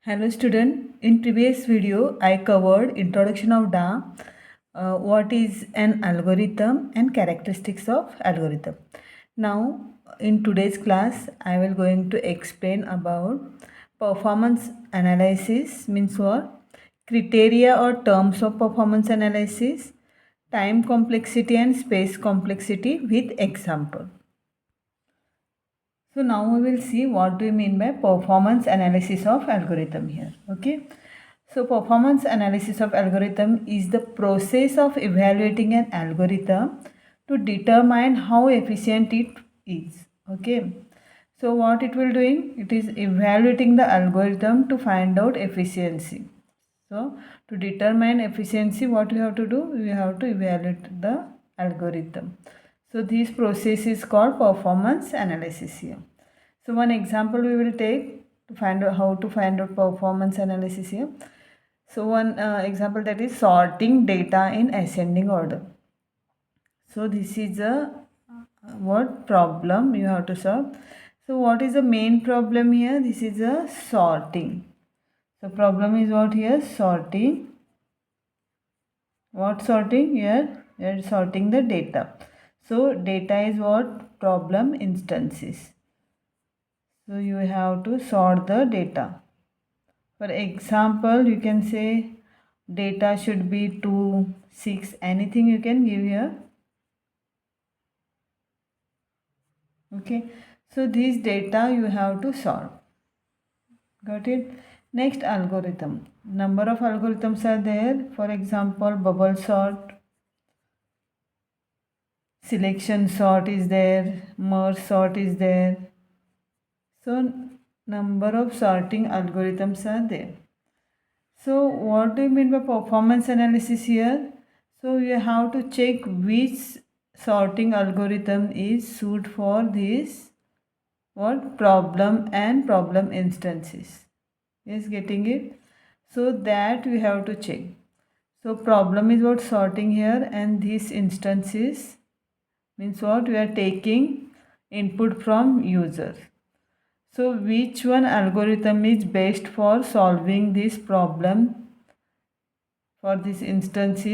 Hello student, in previous video I covered introduction of DA, what is an algorithm and characteristics of algorithm. Now in today's class I will going to explain about performance analysis means what, criteria or terms of performance analysis, time complexity and space complexity with example. So now we will see what do we mean by performance analysis of algorithm here. Okay. So performance analysis of algorithm is the process of evaluating an algorithm to determine how efficient it is. Okay. So what it will doing? It is evaluating the algorithm to find out efficiency. So to determine efficiency, what we have to do? We have to evaluate the algorithm. So this process is called performance analysis here. So one example we will take to find out how to find out performance analysis here. So one example, that is sorting data in ascending order. So this is a what problem you have to solve. So what is the main problem here? This is a sorting. So problem is what here? Sorting. What sorting? Here you are sorting the data. So data is what? Problem instances. So you have to sort the data. For example, you can say data should be 2, 6, anything you can give here. Okay, so these data you have to sort. Got it? Next, algorithm. Number of algorithms are there. For example, bubble sort, selection sort is there, merge sort is there. So number of sorting algorithms are there. So what do you mean by performance analysis here? So you have to check which sorting algorithm is suited for this what problem and problem instances. Is getting it? So that we have to check. So problem is what sorting here, and this instances means what we are taking input from user. So which one algorithm is best for solving this problem for this instance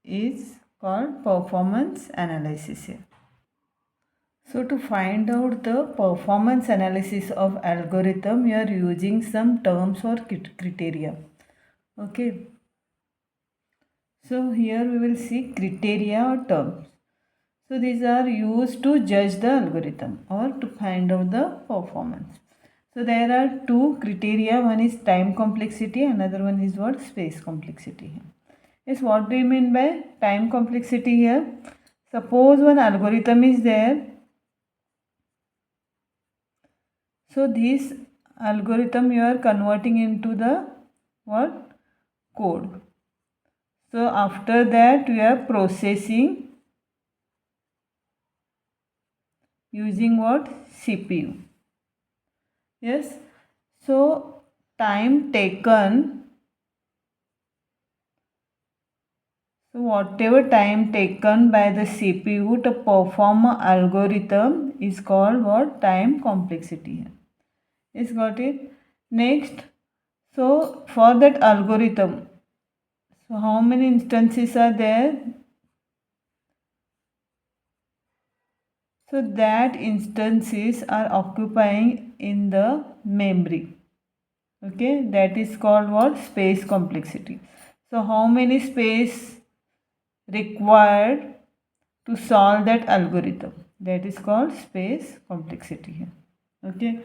is called performance analysis here. So to find out the performance analysis of algorithm, you are using some terms or criteria. Okay. So here we will see criteria or terms. So these are used to judge the algorithm or to find out the performance. So there are two criteria. One is time complexity, another one is what? Space complexity. Yes, what do you mean by time complexity here? Suppose one algorithm is there. So this algorithm you are converting into the what? Code. So after that we are processing using what? CPU. Yes. So time taken. So whatever time taken by the CPU to perform an algorithm is called what? Time complexity. Is got it? Next, so for that algorithm, so how many instances are there? So that instances are occupying in the memory. Okay, that is called what? Space complexity. So how many space required to solve that algorithm? That is called space complexity here. Okay,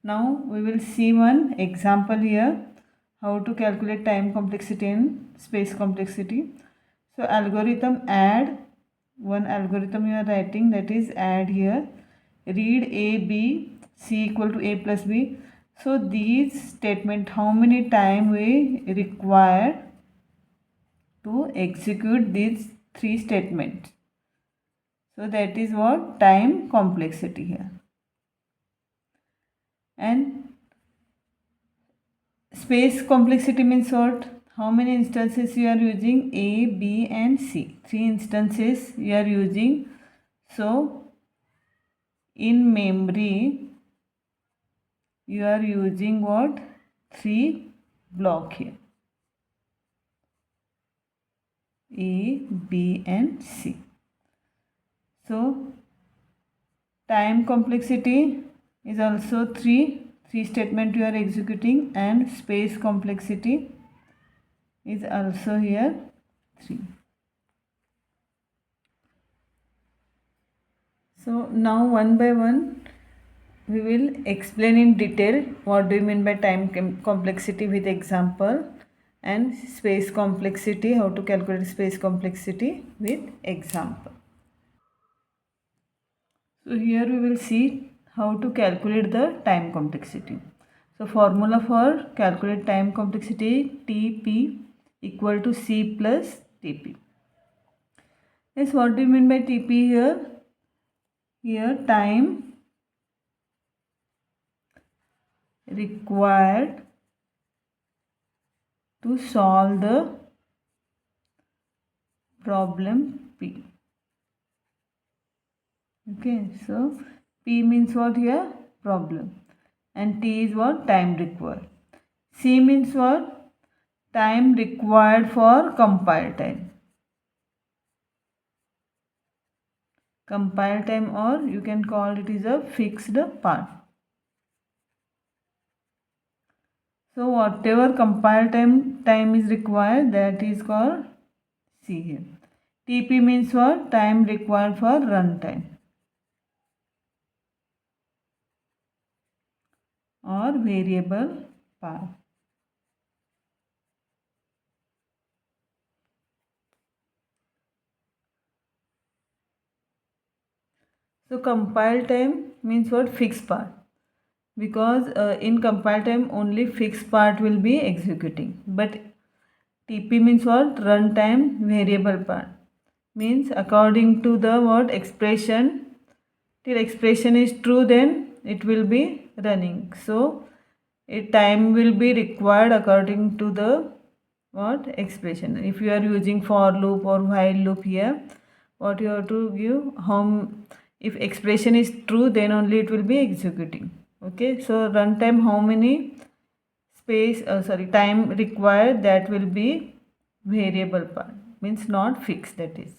now we will see one example here how to calculate time complexity and space complexity. So algorithm add, one algorithm you are writing, that is add here, read a b c equal to a plus b. So these statement, how many time we require to execute these three statements. So that is what? Time complexity here. And space complexity means what? How many instances you are using? A, B and C. 3 instances you are using. So in memory you are using what? 3 block here, A, B and C. So time complexity is also 3 statement you are executing, and space complexity is also here 3. So now one by one we will explain in detail what do you mean by time complexity with example, and space complexity, how to calculate space complexity with example. So here we will see how to calculate the time complexity. So formula for calculate time complexity, Tp equal to C plus Tp. Yes, what do you mean by Tp here? Here time required to solve the problem P. Okay, so P means what here? Problem. And T is what? Time required. C means what? Time required for compile time. Compile time, or you can call it is a fixed part. So whatever compile time is required, that is called C here. TP means what? Time required for runtime or variable part. So compile time means what? Fixed part. Because in compile time only fixed part will be executing. But TP means what? Runtime variable part. Means according to the what expression, till expression is true, then it will be running. So a time will be required according to the what expression. If you are using for loop or while loop here, what you have to give, if expression is true, then only it will be executing. Okay, so runtime, how many time required, that will be variable part, means not fixed, that is.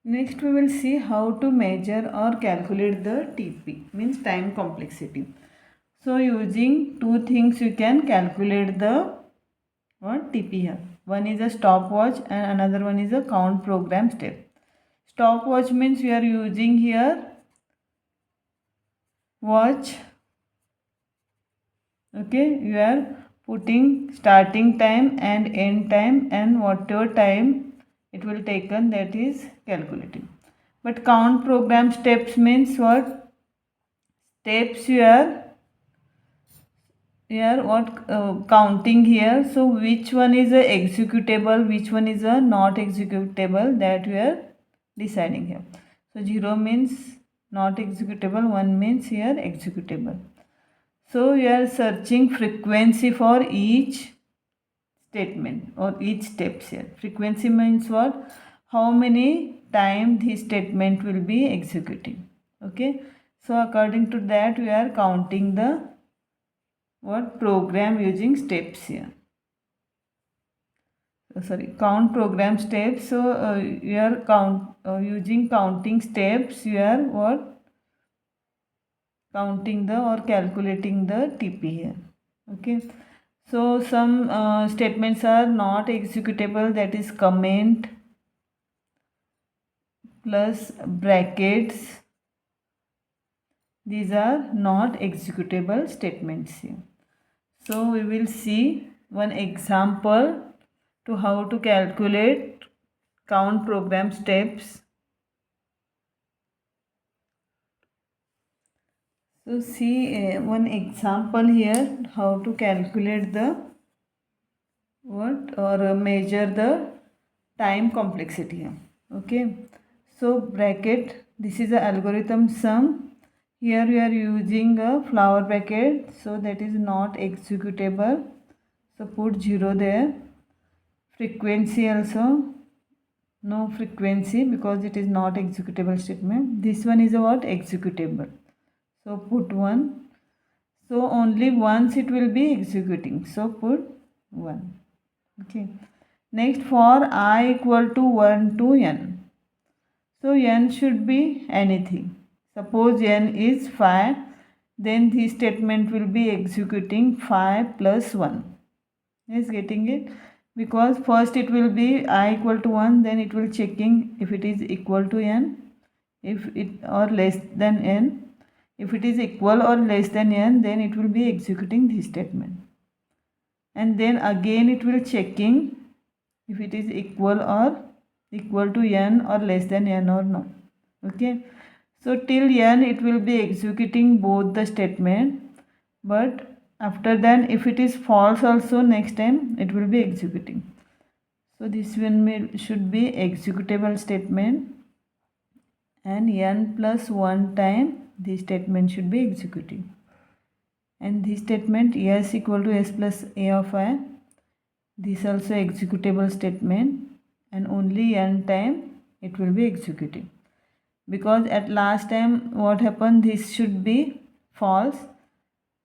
Next we will see how to measure or calculate the TP, means time complexity. So using two things you can calculate the what TP here. One is a stopwatch and another one is a count program step. Stopwatch means we are using here watch. Okay, you are putting starting time and end time, and whatever time it will taken, that is calculating. But count program steps means what? Steps you are what counting here. So which one is a executable, which one is a not executable, that we are deciding here. So 0 means not executable, 1 means here executable. So we are searching frequency for each statement or each steps here. Frequency means what? How many times this statement will be executing. Okay, so according to that we are counting the what program using steps here. Count program steps. So you are using counting steps, you are what? Counting the or calculating the TP here. Okay, so some statements are not executable, that is comment plus brackets. These are not executable statements here. So we will see one example to how to calculate count program steps. So see one example here, how to calculate the what or measure the time complexity here. Okay, so bracket, this is the algorithm sum. Here we are using a flower bracket, so that is not executable, so put 0 there. Frequency also no frequency because it is not executable statement. This one is a what? Executable, so put 1. So only once it will be executing. So put 1. Okay. Next, for I equal to 1 to n. So n should be anything. Suppose n is 5, then this statement will be executing 5 plus 1. Is getting it? Because first it will be I equal to 1, then it will checking if it is equal to n, if it or less than n. If it is equal or less than n, then it will be executing this statement. And then again it will checking if it is equal to n or less than n or not. Okay. So till n it will be executing both the statement, but after then if it is false also, next time it will be executing. So this one should be executable statement, and n plus 1 time this statement should be executing. And this statement s equal to s plus a of I, this also executable statement, and only n time it will be executing. Because at last time what happened, this should be false.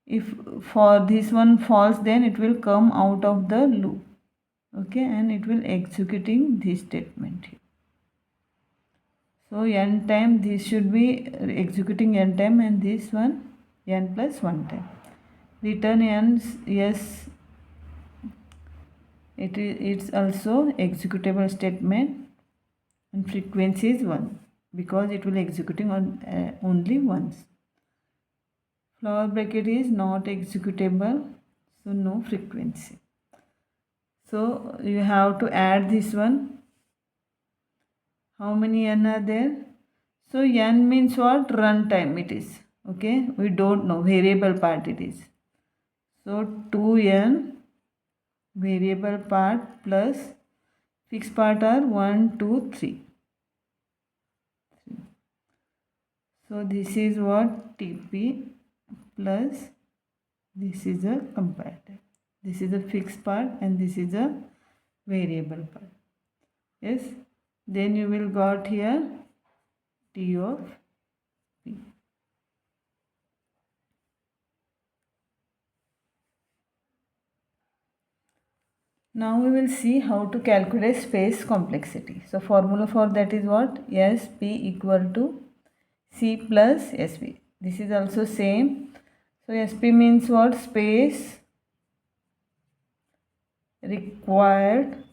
If for this one false, then it will come out of the loop. Okay, and it will executing this statement here. So n time this should be executing n time, and this one n plus 1 time. Return n, yes, it's also executable statement, and frequency is 1 because it will executing on only once. Flower bracket is not executable, so no frequency. So you have to add this one. How many n are there? So n means what? Runtime it is. Okay, we don't know, variable part it is. So 2n variable part plus fixed part are 1, 2, 3. So this is what? TP plus this is a comparator. This is a fixed part and this is a variable part. Yes. Then you will got here T of P. Now we will see how to calculate space complexity. So formula for that is what? SP equal to C plus SP. This is also same. So SP means what? Space required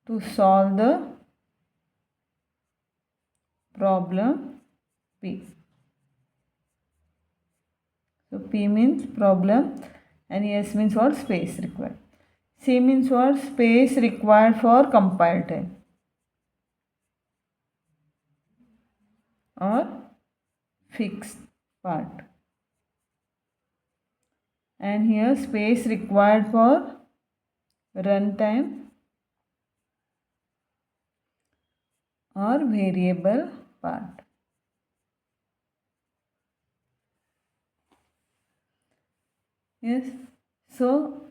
to solve the problem P. So P means problem and S means what? Space required. C means what? Space required for compile time or fixed part. And here space required for runtime or variable part. Yes. So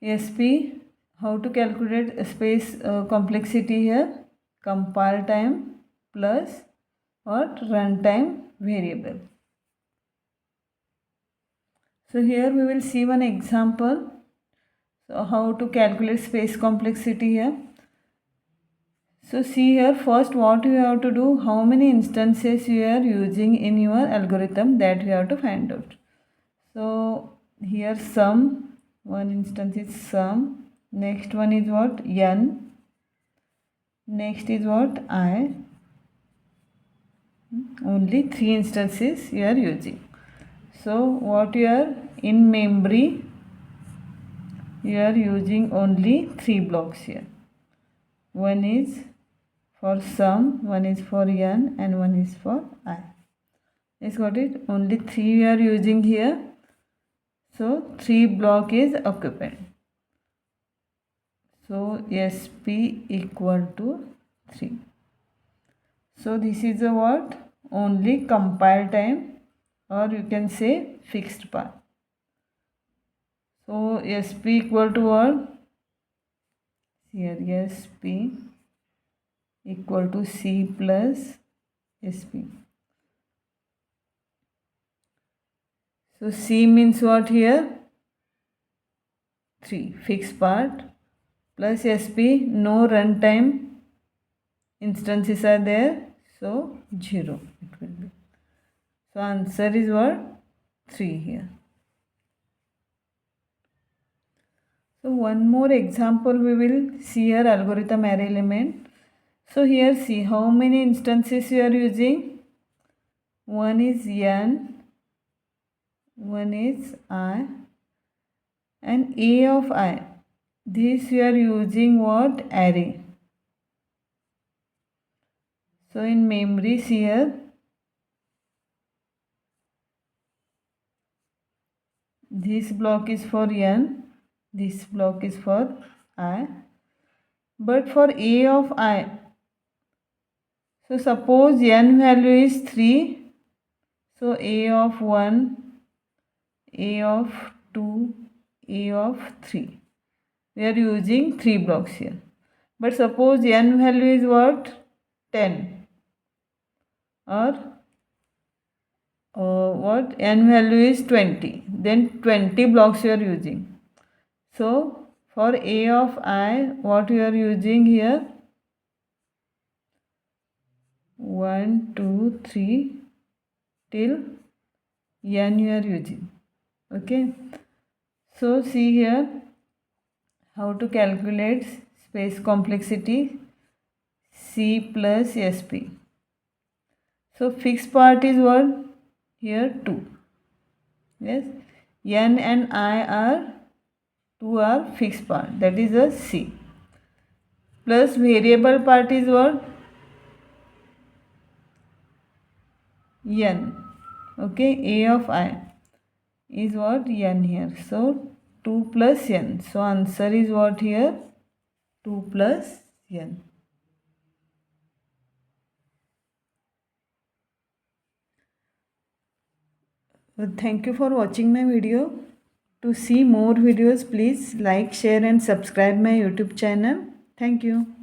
SP, how to calculate space complexity here? Compile time plus or runtime variable. So here we will see one example. So how to calculate space complexity here. So see here, first what you have to do, how many instances you are using in your algorithm, that you have to find out. So here sum, one instance is sum, next one is what? N, next is what? I. Only 3 instances you are using. So what you are in memory, you are using only 3 blocks here. One is for sum, one is for n, and one is for I. Yes, got it? Only 3 we are using here. So 3 block is occupied. So SP equal to 3. So this is a what? Only compile time, or you can say fixed part. So SP equal to what? Here SP equal to C plus SP. So C means what here? 3 fixed part plus SP, no runtime instances are there, so 0 it will be. So answer is what? 3 here. So one more example we will see here, algorithm array element. So here see how many instances you are using. One is n, one is I, and A of I. This you are using what? Array. So in memories here, this block is for n, this block is for I. But for A of I, so suppose n value is 3, so A of 1, A of 2, A of 3. We are using 3 blocks here. But suppose n value is what? 10 or what? N value is 20. Then 20 blocks you are using. So for A of I, what you are using here? 1, 2, 3 till n you are using. Okay. So see here how to calculate space complexity C plus SP. So fixed part is what? Here 2. Yes. N and I are 2 are fixed part, that is a C. Plus variable part is what? N. Okay, A of I is what? N here. So 2 plus n. So answer is what here? 2 plus n. Thank you for watching my video. To see more videos, please like, share and subscribe my YouTube channel. Thank you.